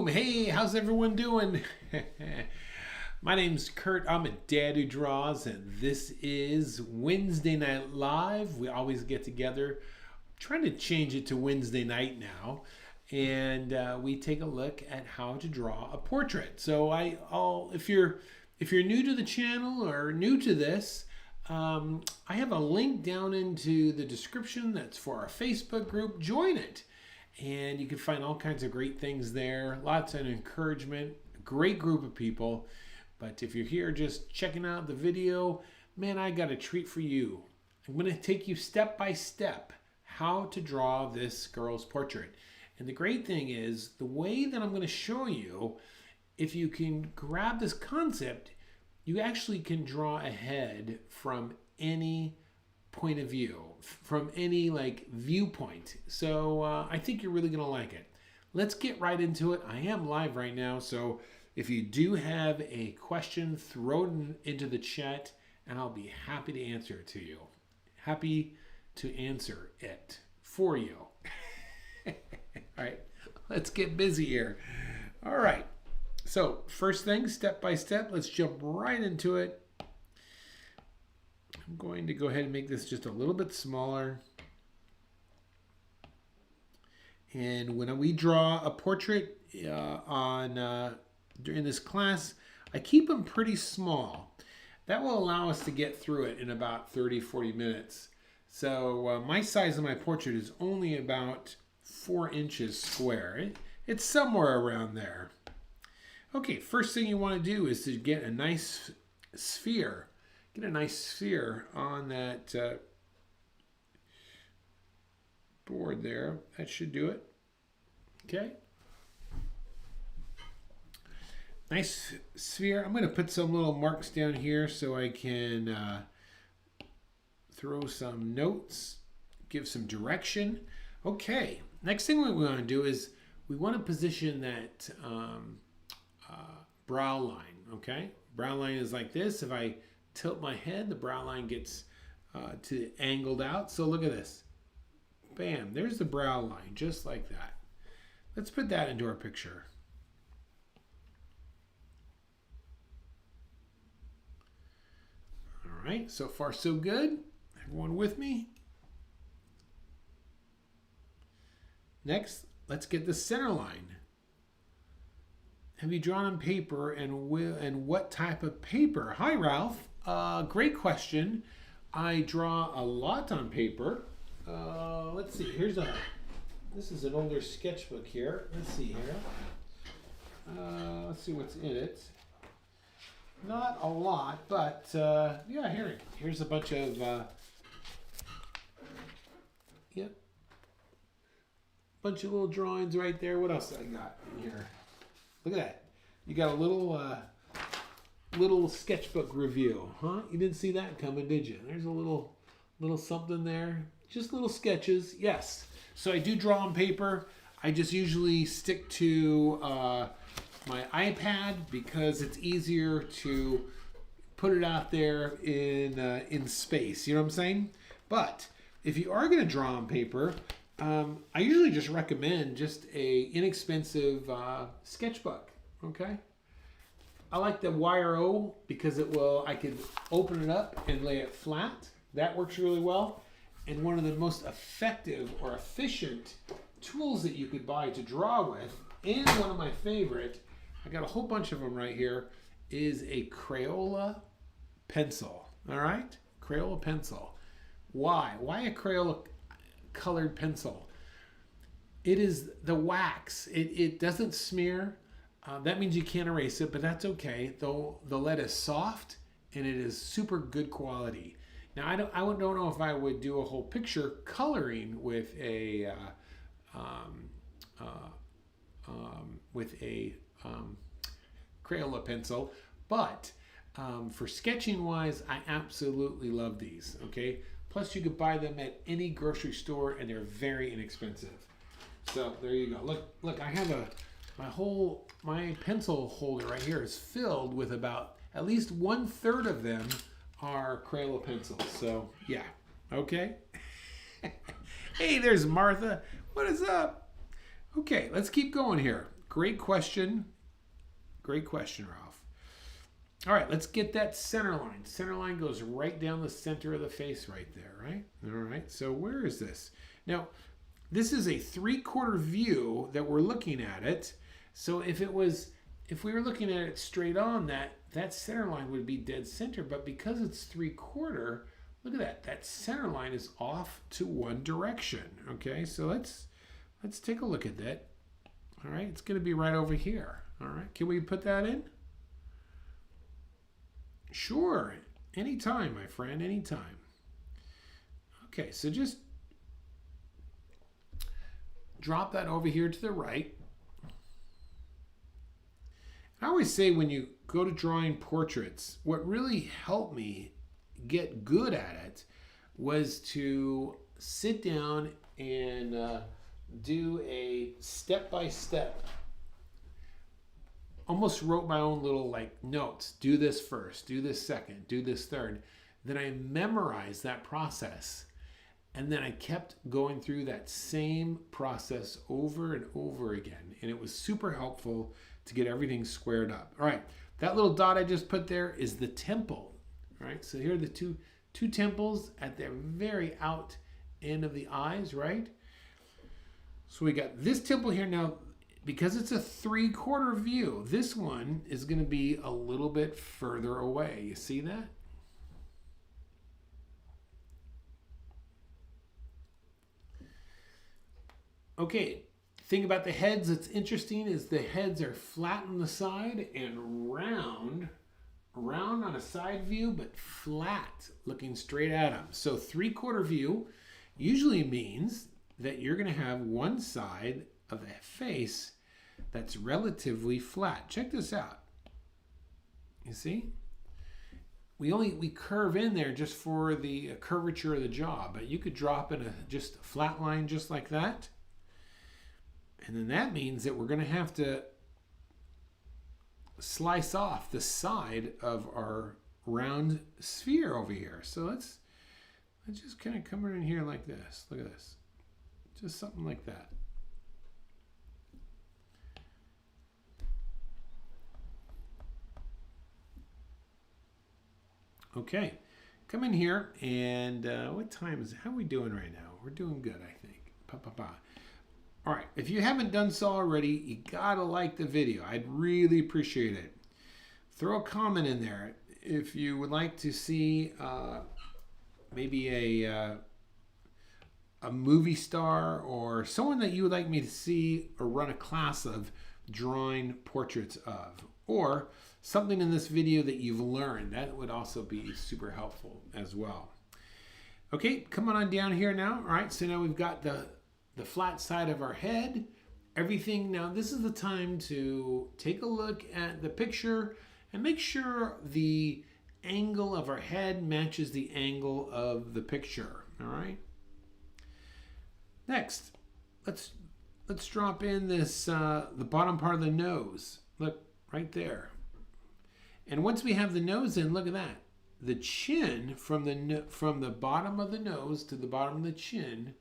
Boom! Hey, how's everyone doing? My name's Kurt. I'm a dad who draws, and this is Wednesday Night Live. We always get together. I'm trying to change it to Wednesday night now, and we take a look at how to draw a portrait. So if you're new to the channel or new to this, I have a link down into the description that's for our Facebook group. Join it. And you can find all kinds of great things there. Lots of encouragement. Great group of people. But if you're here just checking out the video, man, I got a treat for you. I'm going to take you step by step how to draw this girl's portrait. And the great thing is, the way that I'm going to show you, if you can grab this concept, you actually can draw a head from any point of view, from any viewpoint. So I think you're really gonna like it. Let's get right into it. I am live right now, so if you do have a question, throw it into the chat and I'll be happy to answer it to you. Happy to answer it for you. All right, let's get busy here. All right, so first thing, step by step, let's jump right into it. I'm going to go ahead and make this just a little bit smaller. And when we draw a portrait during this class, I keep them pretty small. That will allow us to get through it in about 30-40 minutes. So my size of my portrait is only about 4 inches square. It's somewhere around there. Okay, first thing you want to do is to get a nice sphere. Get a nice sphere on that board there. That should do it. Okay. Nice sphere. I'm going to put some little marks down here so I can throw some notes, give some direction. Okay. Next thing we want to do is we want to position that brow line. Okay. Brow line is like this. If I tilt my head, the brow line gets angled out. So look at this. Bam, there's the brow line, just like that. Let's put that into our picture. All right, so far so good. Everyone with me? Next, let's get the center line. Have you drawn on paper, and what type of paper? Hi, Ralph. Great question. I draw a lot on paper. Let's see. This is an older sketchbook here. Let's see here. Let's see what's in it. Not a lot, but yeah, here's a bunch of bunch of little drawings right there. What else I got in here? Look at that. You got a little sketchbook review, huh? You didn't see that coming, did you? There's a little something there. Just little sketches. Yes. So I do draw on paper. I just usually stick to my iPad because it's easier to put it out there in space. You know what I'm saying? But if you are going to draw on paper, I usually just recommend just a inexpensive sketchbook. Okay. I like the YRO because I could open it up and lay it flat. That works really well. And one of the most effective or efficient tools that you could buy to draw with, and one of my favorite, I got a whole bunch of them right here, is a Crayola pencil. All right? Crayola pencil. Why? Why a Crayola colored pencil? It is the wax. It doesn't smear. That means you can't erase it, but that's okay. Though the lead is soft and it is super good quality. Now I don't know if I would do a whole picture coloring with a Crayola pencil, but for sketching wise, I absolutely love these. Okay. Plus, you could buy them at any grocery store, and they're very inexpensive. So there you go. Look, I have my pencil holder right here is filled with about at least 1/3 of them are Crayola pencils. So yeah, okay. Hey, there's Martha. What is up? Okay, let's keep going here. Great question. Great question, Ralph. All right, let's get that center line. Center line goes right down the center of the face right there, right? All right, so where is this? Now, this is a 3/4 view that we're looking at it. So if we were looking at it straight on, that center line would be dead center, but because it's 3/4, look at that. That center line is off to one direction, okay? So let's take a look at that. All right, it's gonna be right over here. All right, can we put that in? Sure, anytime, my friend, anytime. Okay, so just drop that over here to the right. I always say when you go to drawing portraits, what really helped me get good at it was to sit down and do a step-by-step. Almost wrote my own little like notes. Do this first, do this second, do this third. Then I memorized that process. And then I kept going through that same process over and over again. And it was super helpful to get everything squared up. All right, that little dot I just put there is the temple. All right, so here are the two temples at the very out end of the eyes, right? So we got this temple here now. Because it's a 3/4 view, this one is going to be a little bit further away. You see that? Okay, thing about the heads that's interesting is the heads are flat on the side and round on a side view, but flat, looking straight at them. So 3/4 view usually means that you're going to have one side of the face that's relatively flat. Check this out. You see? We curve in there just for the curvature of the jaw, but you could drop in just a flat line just like that. And then that means that we're going to have to slice off the side of our round sphere over here. So let's just kind of come in here like this. Look at this. Just something like that. Okay, come in here and what time is it? How are we doing right now? We're doing good, I think. All right, if you haven't done so already, you gotta like the video. I'd really appreciate it. Throw a comment in there if you would like to see maybe a movie star or someone that you would like me to see or run a class of drawing portraits of, or something in this video that you've learned. That would also be super helpful as well. Okay, come on down here now. All right, so now we've got the flat side of our head. Everything, now this is the time to take a look at the picture and make sure the angle of our head matches the angle of the picture, all right? Next, let's drop in this, the bottom part of the nose. Look, right there. And once we have the nose in, look at that. The chin from the bottom of the nose to the bottom of the chin,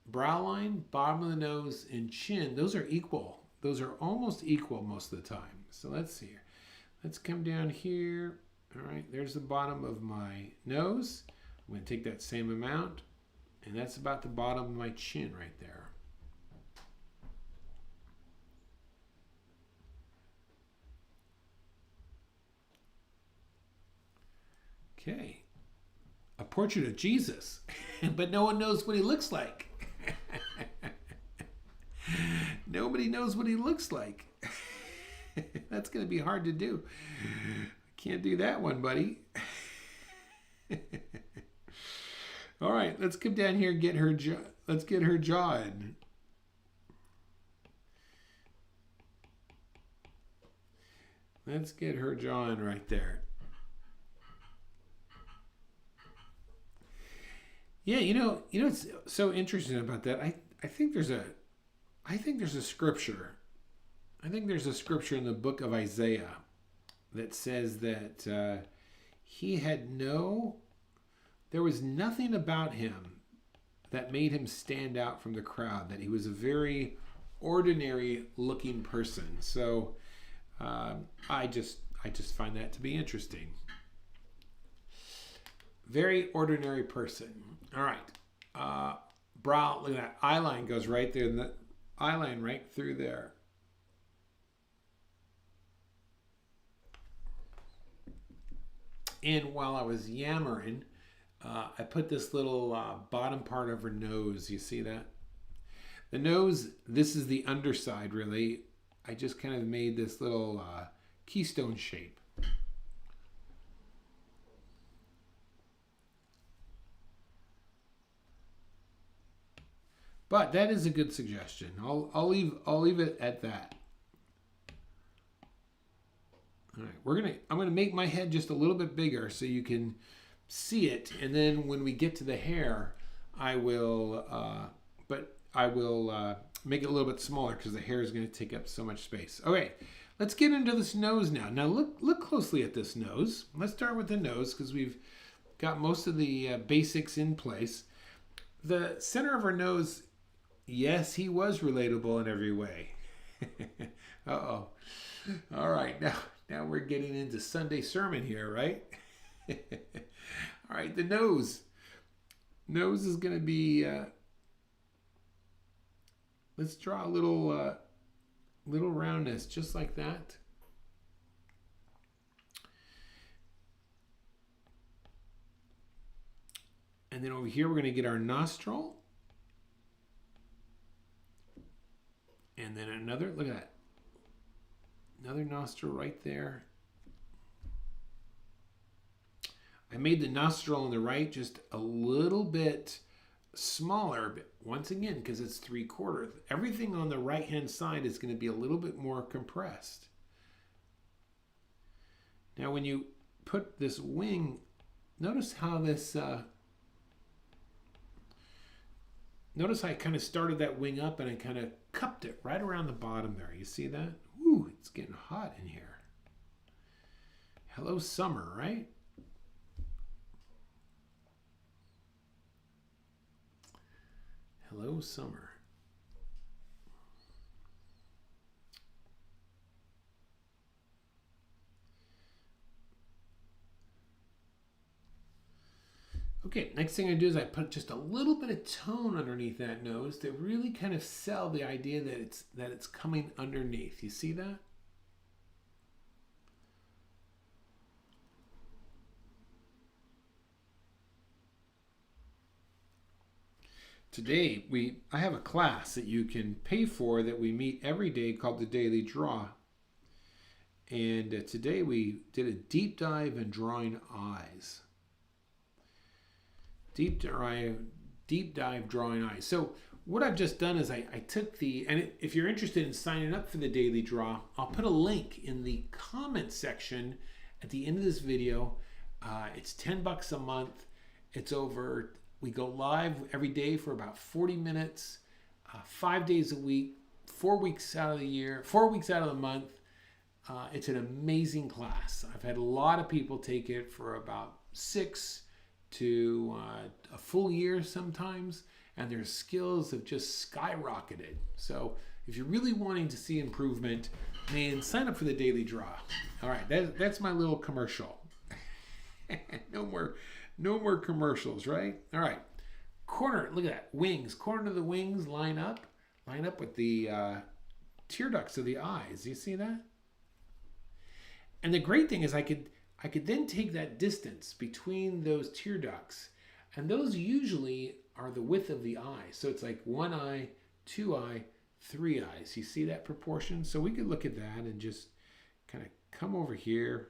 brow line, bottom of the nose, and chin, those are equal. Those are almost equal most of the time. So let's see here. Let's come down here. All right, there's the bottom of my nose. I'm going to take that same amount, and that's about the bottom of my chin right there. Okay, a portrait of Jesus, but no one knows what he looks like. Nobody knows what he looks like. That's going to be hard to do. Can't do that one, buddy. All right, let's come down here and get her jaw. Let's get her jaw in. Let's get her jaw in right there. Yeah, you know what's so interesting about that? I think there's a scripture. I think there's a scripture in the book of Isaiah that says that there was nothing about him that made him stand out from the crowd, that he was a very ordinary looking person. So I just find that to be interesting. Very ordinary person. All right. Brow, look at that. Eye line goes right there. And the eye line right through there. And while I was yammering, I put this little bottom part of her nose. You see that? The nose, this is the underside, really. I just kind of made this little keystone shape. But that is a good suggestion. I'll leave it at that. All right, I'm gonna make my head just a little bit bigger so you can see it, and then when we get to the hair, I will make it a little bit smaller because the hair is going to take up so much space. Okay, let's get into this nose now. Now look closely at this nose. Let's start with the nose because we've got most of the basics in place. The center of our nose, yes, he was relatable in every way. Uh-oh. All right, now we're getting into Sunday sermon here, right? All right, the nose. Nose is going to be, let's draw a little roundness, just like that. And then over here, we're going to get our nostril. And then another, look at that. Another nostril right there. I made the nostril on the right just a little bit smaller, but once again, because it's 3/4. Everything on the right-hand side is going to be a little bit more compressed. Now, when you put this wing, notice how this, notice how I kind of started that wing up and I kind of cupped it right around the bottom there. You see that? Ooh, it's getting hot in here. Hello, summer, right? Hello, summer. Okay, next thing I do is I put just a little bit of tone underneath that nose to really kind of sell the idea that it's coming underneath. You see that? Today, I have a class that you can pay for that we meet every day called the Daily Draw. And today we did a deep dive in drawing eyes. Deep dive drawing eyes. So what I've just done is I took if you're interested in signing up for the Daily Draw, I'll put a link in the comment section at the end of this video. It's $10 a month. We go live every day for about 40 minutes, 5 days a week, 4 weeks out of the year, 4 weeks out of the month. It's an amazing class. I've had a lot of people take it for about 6 to a full year sometimes, and their skills have just skyrocketed. So if you're really wanting to see improvement, man, sign up for the Daily Draw. All right, that's my little commercial. No more commercials, right? All right. Corner, look at that. Wings. Corner of the wings line up with the tear ducts of the eyes. You see that? And the great thing is I could then take that distance between those tear ducts, and those usually are the width of the eye. So it's like 1 eye, 2 eye, 3 eyes. You see that proportion? So we could look at that and just kind of come over here,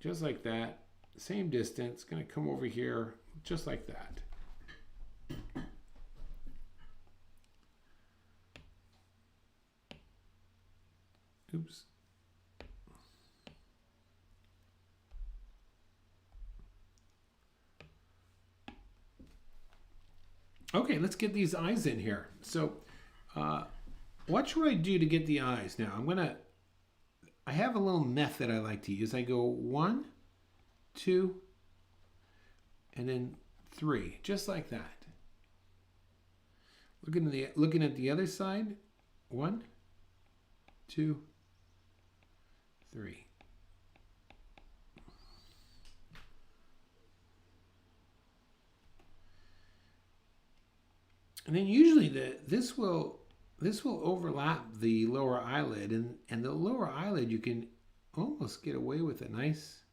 just like that. Same distance, going to come over here, just like that. Oops. Okay, let's get these eyes in here. So what should I do to get the eyes? Now, I have a little method I like to use. I go 1, 2, and then 3, just like that. Looking at the other side. 1, 2, 3. And then usually this will overlap the lower eyelid, and the lower eyelid you can almost get away with a nice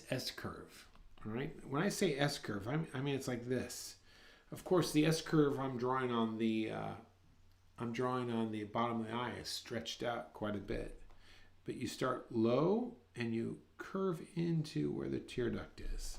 S curve. All right. When I say S curve, I mean it's like this. Of course, the S curve I'm drawing on the bottom of the eye is stretched out quite a bit. But you start low and you curve into where the tear duct is.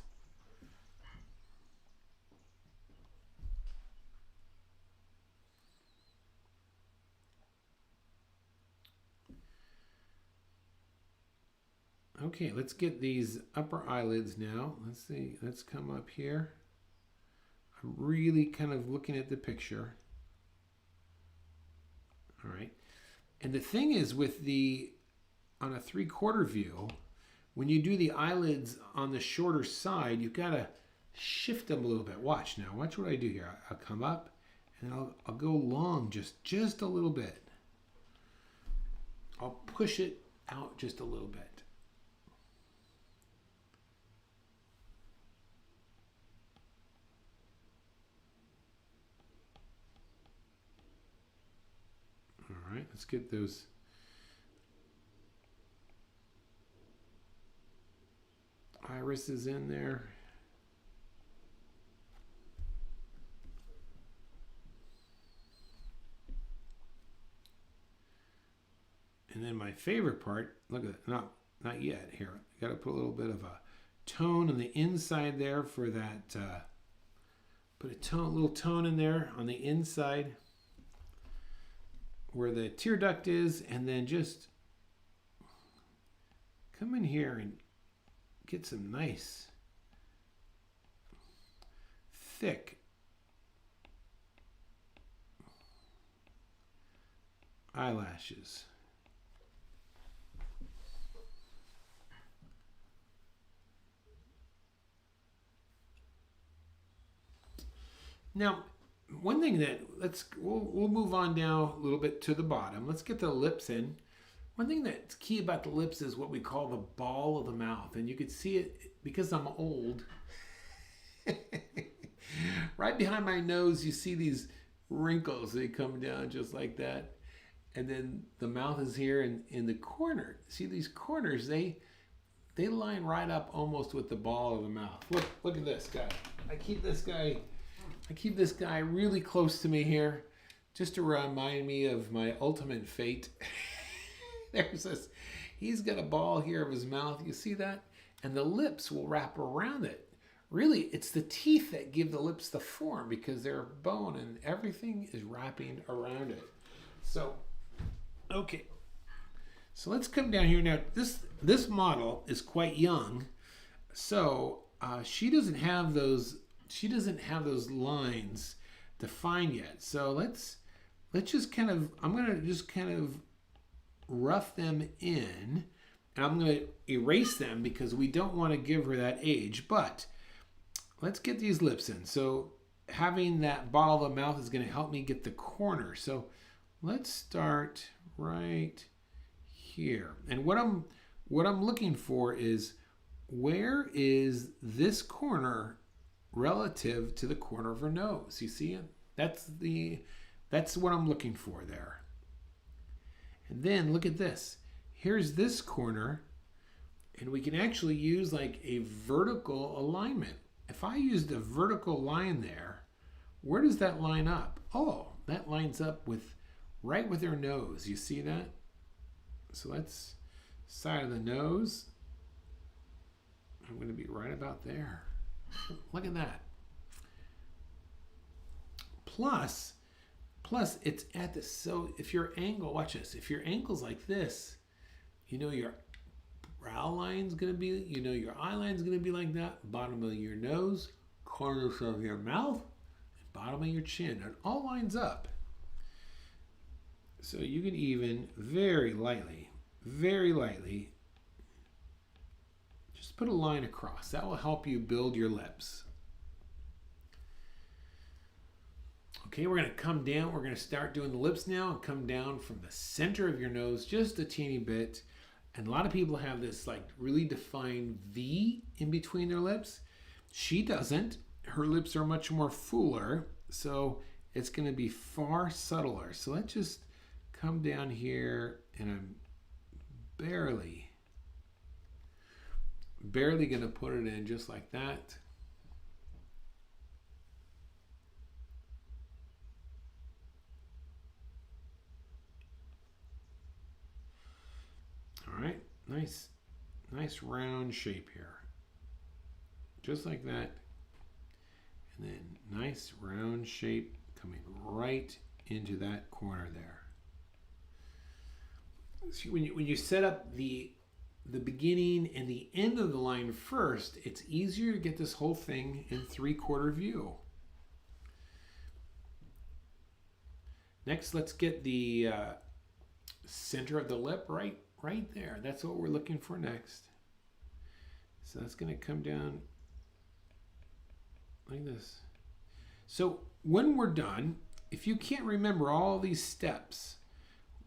Okay, let's get these upper eyelids now. Let's see, let's come up here. I'm really kind of looking at the picture. All right. And the thing is on a 3/4 view, when you do the eyelids on the shorter side, you've got to shift them a little bit. Watch now, watch what I do here. I'll come up and I'll go long just a little bit. I'll push it out just a little bit. All right, let's get those irises in there. And then my favorite part, look at that, not yet here. Got to put a little bit of a tone on the inside there for that, put a little tone in there on the inside where the tear duct is, and then just come in here and get some nice thick eyelashes. Now, one thing that we'll move on now a little bit to the bottom. Let's get the lips in. One thing that's key about the lips is what we call the ball of the mouth, and you can see it because I'm old. Right behind my nose, you see these wrinkles. They come down just like that, and then the mouth is here in the corner. See these corners? They line right up almost with the ball of the mouth. Look at this guy. I keep this guy really close to me here just to remind me of my ultimate fate. There's this, he's got a ball here of his mouth. You see that? And the lips will wrap around it. Really, it's the teeth that give the lips the form because they're bone and everything is wrapping around it. So, okay. So let's come down here now. This model is quite young. So she doesn't have those lines defined yet. So let's just kind of, I'm going to just kind of rough them in, and I'm going to erase them because we don't want to give her that age, but let's get these lips in. So having that ball of the mouth is going to help me get the corner. So let's start right here. And what I'm looking for is, where is this corner relative to the corner of her nose? You see it? That's what I'm looking for there. And then look at this. Here's this corner, and we can actually use like a vertical alignment. If I used a vertical line there, where does that line up? Oh, that lines up right with her nose. You see that? So that's side of the nose. I'm going to be right about there. Look at that. Plus it's at this. So if your angle, watch this. If your angle's like this, you know your brow line's going to be, you know your eye line's going to be like that. Bottom of your nose, corners of your mouth, and bottom of your chin. It all lines up. So you can even very lightly, just put a line across. That will help you build your lips. Okay, we're going to come down. We're going to start doing the lips now and come down from the center of your nose just a teeny bit. And a lot of people have this like really defined V in between their lips. She doesn't. Her lips are much more fuller, so it's going to be far subtler. So let's just come down here, and I'm barely going to put it in just like that. All right, nice round shape here. Just like that. And then nice round shape coming right into that corner there. See, when you set up the beginning and the end of the line first, it's easier to get this whole thing in 3/4 view. Next, let's get the center of the lip right there. That's what we're looking for next. So that's going to come down like this. So when we're done, if you can't remember all these steps,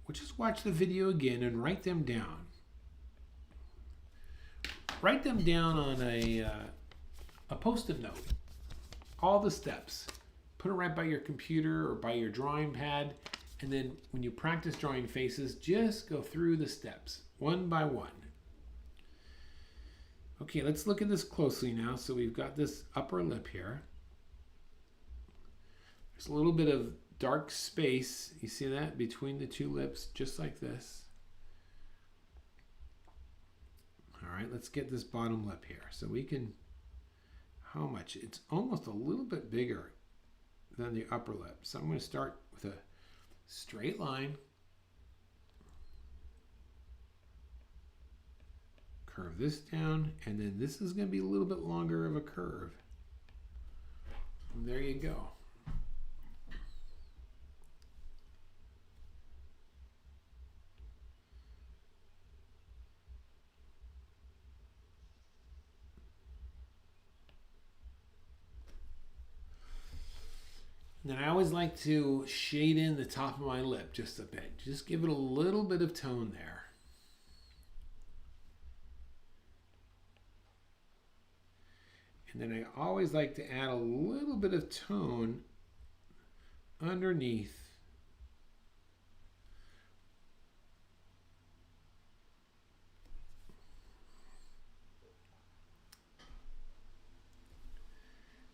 we'll just watch the video again and write them down. Write them down on a Post-it note. All the steps. Put it right by your computer or by your drawing pad. And then when you practice drawing faces, just go through the steps one by one. Okay, let's look at this closely now. So we've got this upper lip here. There's a little bit of dark space. You see that? Between the two lips, just like this. All right, let's get this bottom lip here. So we can, how much? It's almost a little bit bigger than the upper lip. So I'm going to start with a straight line. Curve this down, and then this is going to be a little bit longer of a curve. And there you go. And then I always like to shade in the top of my lip just a bit. Just give it a little bit of tone there. And then I always like to add a little bit of tone underneath.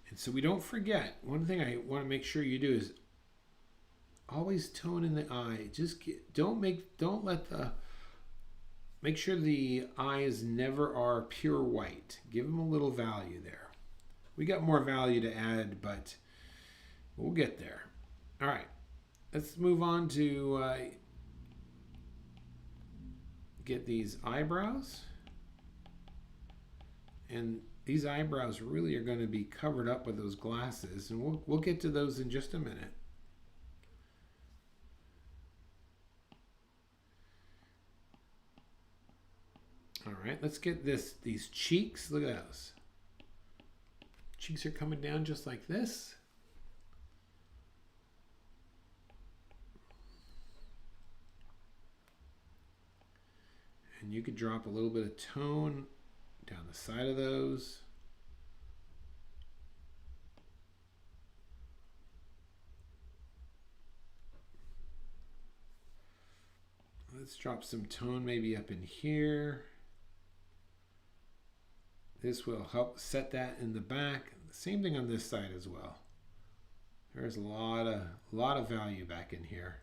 And so we don't forget, one thing I want to make sure you do is always tone in the eye. Just make sure the eyes never are pure white. Give them a little value there. We got more value to add, but we'll get there. All right, let's move on to get these eyebrows. And these eyebrows really are going to be covered up with those glasses, and we'll get to those in just a minute. All right, let's get these cheeks. Look at those. Cheeks are coming down just like this. And you could drop a little bit of tone down the side of those. Let's drop some tone maybe up in here. This will help set that in the back. Same thing on this side as well. There's a lot of value back in here.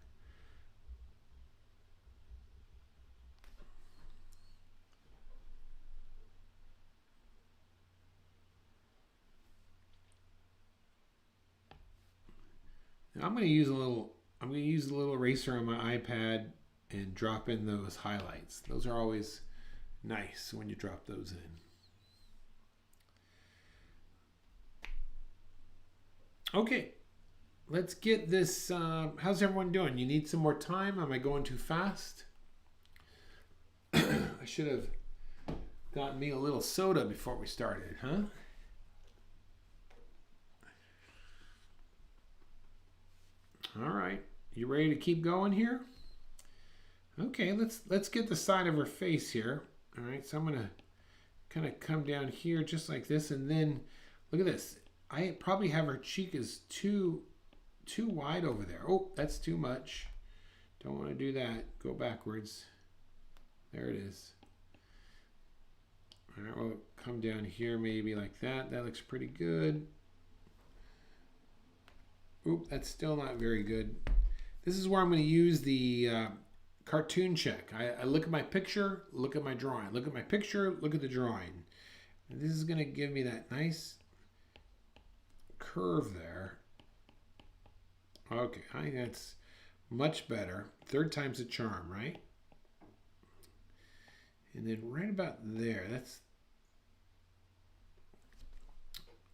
Now I'm going to use a little eraser on my iPad and drop in those highlights. Those are always nice when you drop those in. Okay, let's get this. How's everyone doing? You need some more time? Am I going too fast? I should have gotten me a little soda before we started, huh? All right, you ready to keep going here? Okay, let's get the side of her face here. All right, so I'm gonna kind of come down here just like this, and then look at this. I probably have her cheek is too wide over there. Oh, that's too much. Don't want to do that. Go backwards. There it is. All right, we'll come down here maybe like that. That looks pretty good. Oop, that's still not very good. This is where I'm going to use the cartoon check. I look at my picture, look at my drawing. Look at my picture, look at the drawing. And this is going to give me that nice curve there. Okay, I think that's much better. Third time's a charm, right? And then right about there, that's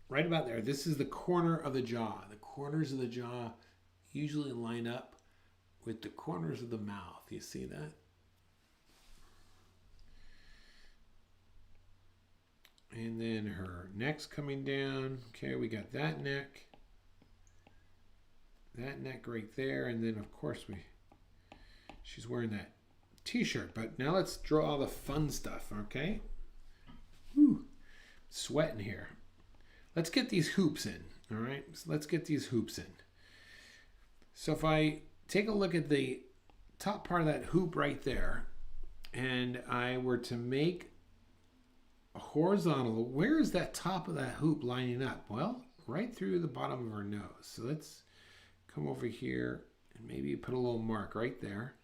right about there. This is the corner of the jaw. The corners of the jaw usually line up with the corners of the mouth. You see that? And then her neck's coming down. Okay, we got that neck. That neck right there. And then, of course, she's wearing that t-shirt. But now let's draw all the fun stuff, okay? Whew. Sweating here. Let's get these hoops in, all right? So let's get these hoops in. So if I take a look at the top part of that hoop right there, and I were to make a horizontal, where is that top of that hoop lining up? Well, right through the bottom of her nose. So let's come over here and maybe put a little mark right there.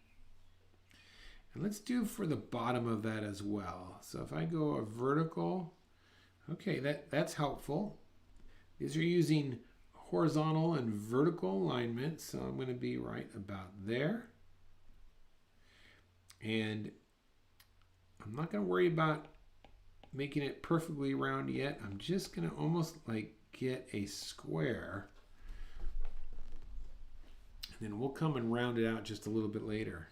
And let's do for the bottom of that as well. So if I go a vertical, okay, that's helpful. These are using horizontal and vertical alignment, so I'm going to be right about there. And I'm not going to worry about making it perfectly round yet. I'm just going to almost like get a square. And then we'll come and round it out just a little bit later.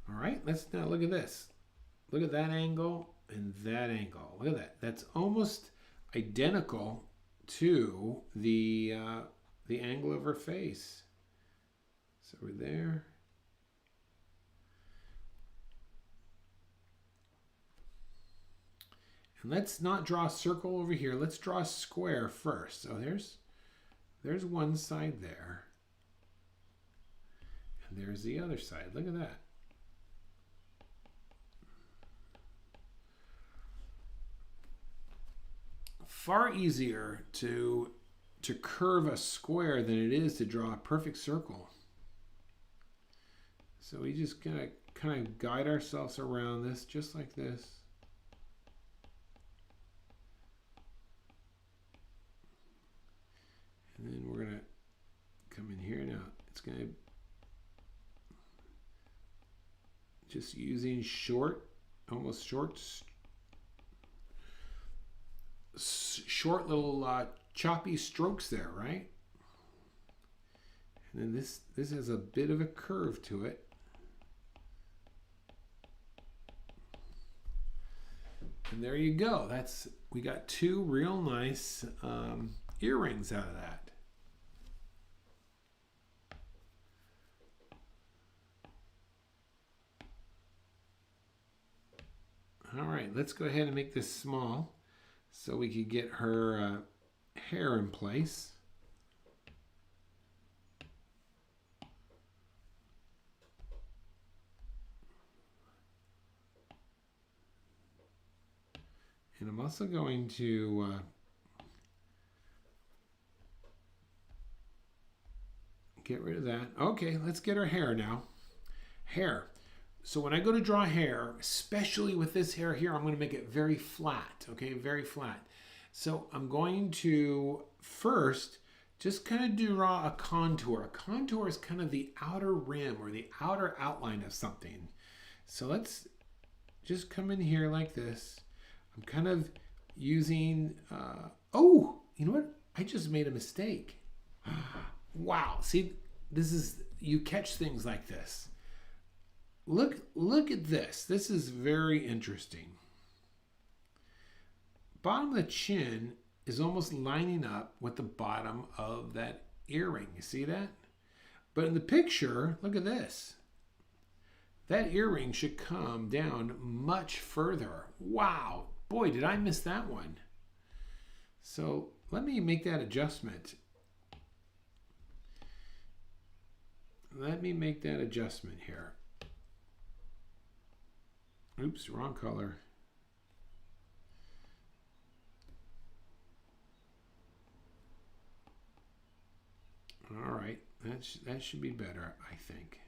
All right, let's now look at this. Look at that angle and that angle. Look at that. That's almost identical to the angle of her face. So we're there. And let's not draw a circle over here. Let's draw a square first. So there's one side there. And there's the other side. Look at that. Far easier to curve a square than it is to draw a perfect circle. So we just gotta kind of guide ourselves around this just like this. And then we're gonna come in here now. It's gonna just using almost short little choppy strokes there, right? And then this has a bit of a curve to it. And there you go. We got two real nice earrings out of that. All right, let's go ahead and make this small so we could get her hair in place. And I'm also going to get rid of that. Okay, let's get her hair now. Hair. So when I go to draw hair, especially with this hair here, I'm going to make it very flat, okay, very flat. So I'm going to first just kind of draw a contour. A contour is kind of the outer rim or the outer outline of something. So let's just come in here like this. I'm kind of using, oh, you know what? I just made a mistake. Wow, see, you catch things like this. Look at this. This is very interesting. Bottom of the chin, is almost lining up with the bottom of that earring. You see that? But in the picture, look at this. That earring should come down much further. Wow. Boy, did I miss that one. So let me make that adjustment. Let me make that adjustment here. Oops, wrong color. All right, that should be better, I think.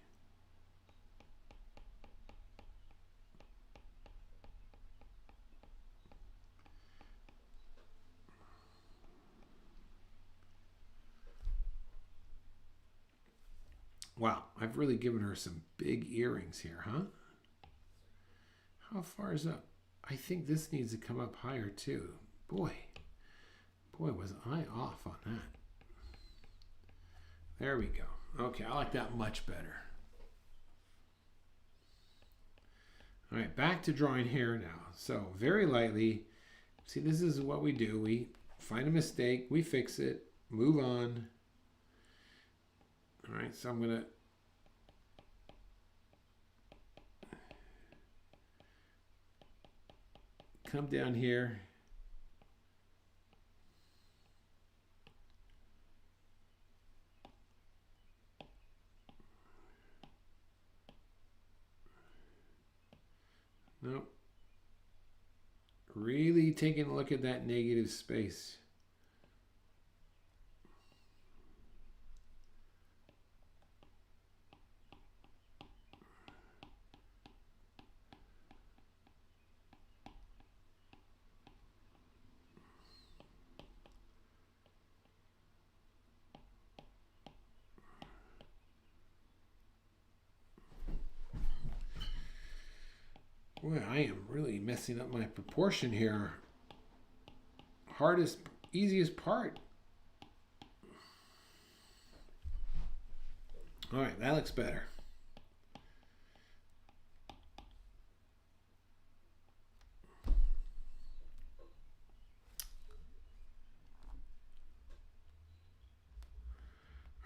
Wow, I've really given her some big earrings here, huh? How far is up? I think this needs to come up higher too. Boy, was I off on that. There we go. Okay, I like that much better. All right, back to drawing hair now. So very lightly, see, this is what we do. We find a mistake, we fix it, move on. All right, so I'm going to come down here. Nope. Really taking a look at that negative space. Boy, I am really messing up my proportion here. Hardest, easiest part. All right, that looks better.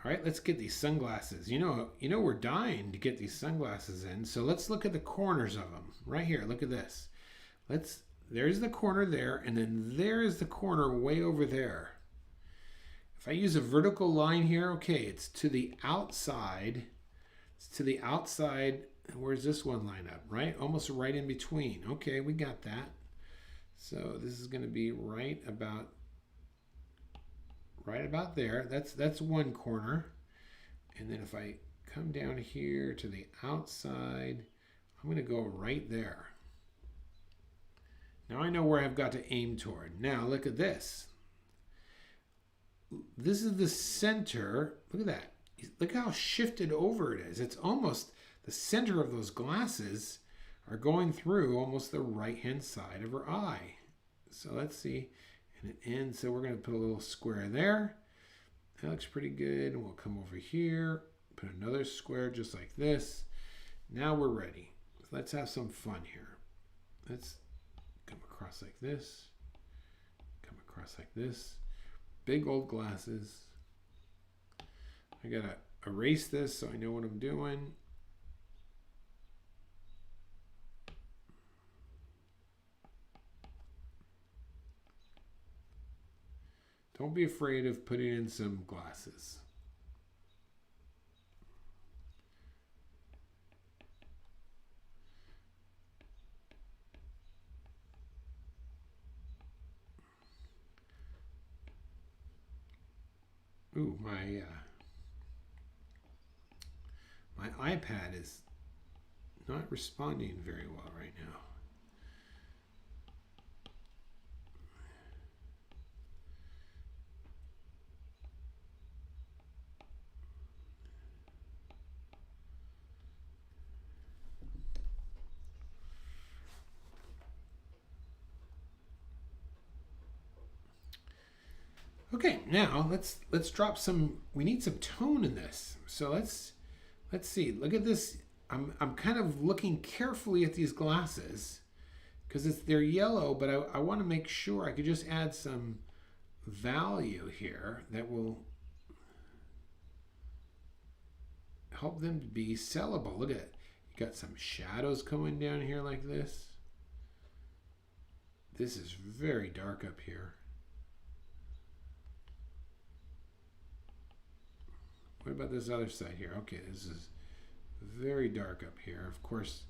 All right, let's get these sunglasses. You know we're dying to get these sunglasses in. So let's look at the corners of them. Right here, look at this. There's the corner there, and then there's the corner way over there. If I use a vertical line here, okay, it's to the outside. It's to the outside. Where's this one line up? Right? Almost right in between. Okay, we got that. So this is going to be right about there. That's one corner. And then if I come down here to the outside, I'm going to go right there. Now I know where I've got to aim toward. Now look at this. This is the center. Look at that. Look how shifted over it is. It's almost the center of those glasses are going through almost the right-hand side of her eye. So let's see. And it ends. So we're going to put a little square there. That looks pretty good. And we'll come over here, put another square just like this. Now we're ready. Let's have some fun here. Let's come across like this. Come across like this. Big old glasses. I gotta erase this so I know what I'm doing. Don't be afraid of putting in some glasses. Ooh, my iPad is not responding very well right now. Okay, now let's drop some. We need some tone in this. So let's see. Look at this. I'm kind of looking carefully at these glasses because they're yellow, but I want to make sure I could just add some value here that will help them to be sellable. Look at it. You got some shadows coming down here like this. This is very dark up here. What about this other side here? Okay, this is very dark up here. Of course,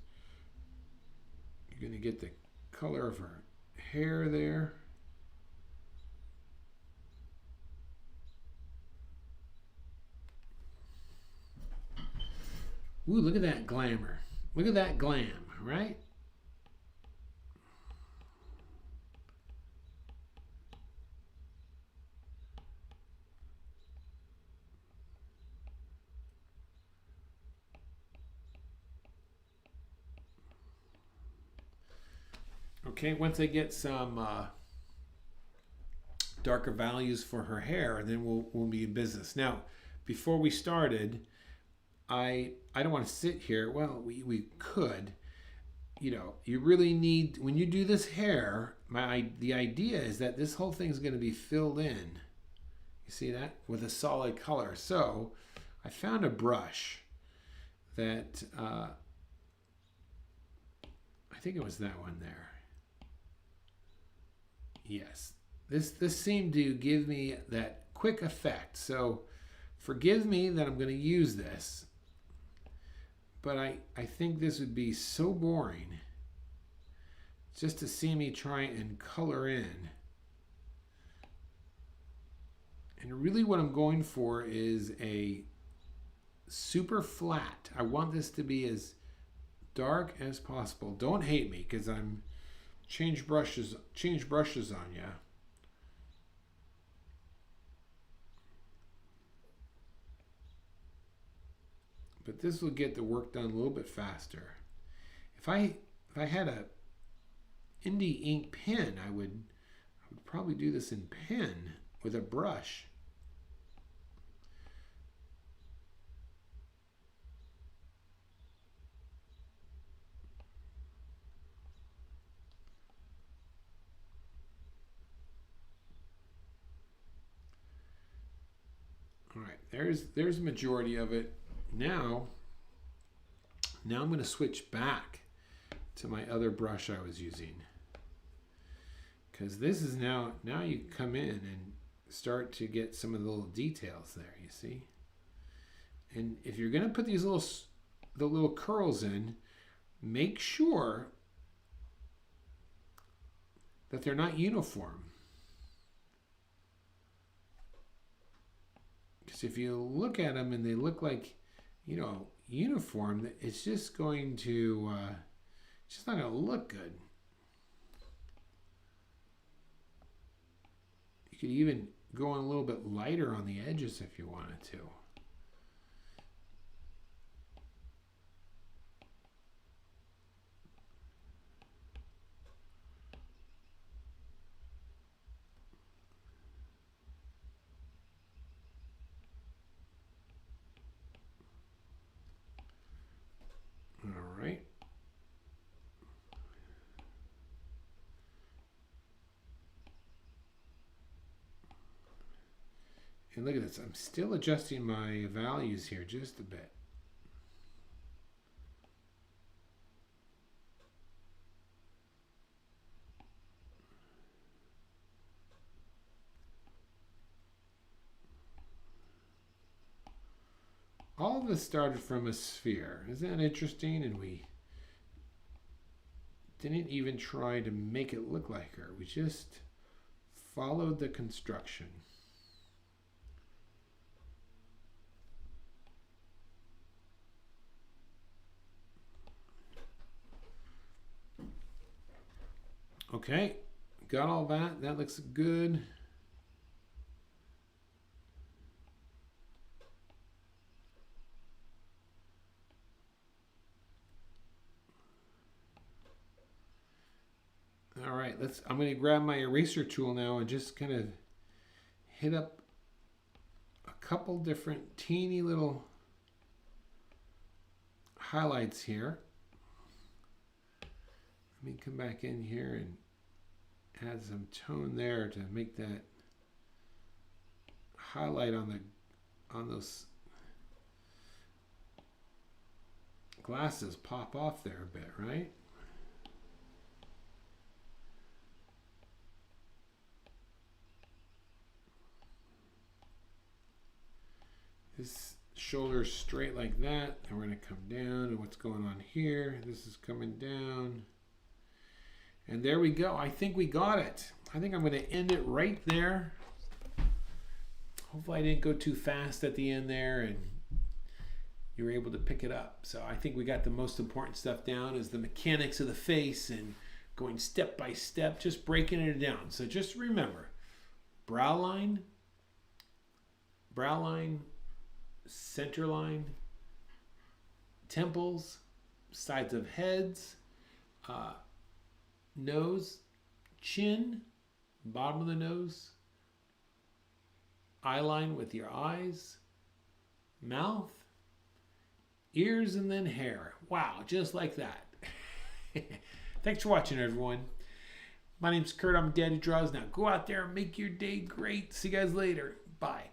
you're going to get the color of her hair there. Ooh, look at that glamour. Look at that glam, right? Okay, once I get some darker values for her hair, then we'll be in business. Now, before we started, I don't want to sit here. Well, we could. You know, you really need, when you do this hair, the idea is that this whole thing is going to be filled in. You see that? With a solid color. So I found a brush that, I think it was that one there. Yes. This seemed to give me that quick effect. So forgive me that I'm going to use this. But I think this would be so boring just to see me try and color in. And really what I'm going for is a super flat. I want this to be as dark as possible. Don't hate me because I'm change brushes on you. But this will get the work done a little bit faster. If I had a indie ink pen, I would probably do this in pen with a brush. All right, there's the majority of it. Now I'm going to switch back to my other brush I was using, because this is now you come in and start to get some of the little details there, you see. And if you're going to put these the little curls in, make sure that they're not uniform. Because if you look at them and they look like, you know, uniform, it's just going to, it's just not going to look good. You could even go on a little bit lighter on the edges if you wanted to. All right. And look at this. I'm still adjusting my values here just a bit. All of this started from a sphere. Isn't that interesting? And we didn't even try to make it look like her. We just followed the construction. Okay, got all that. That looks good. All right, I'm going to grab my eraser tool now and just kind of hit up a couple different teeny little highlights here. Let me come back in here and add some tone there to make that highlight on those glasses pop off there a bit, right? This shoulder straight like that, and we're going to come down, and what's going on here? This is coming down. And there we go. I think we got it. I think I'm going to end it right there. Hopefully I didn't go too fast at the end there and you were able to pick it up. So I think we got the most important stuff down is the mechanics of the face and going step by step, just breaking it down. So just remember, brow line, center line, temples, sides of heads, nose, chin, bottom of the nose, eye line with your eyes, mouth, ears, and then hair. Wow, just like that. Thanks for watching, everyone. My name's Kurt. I'm Dad Who Draws. Now go out there and make your day great. See you guys later. Bye.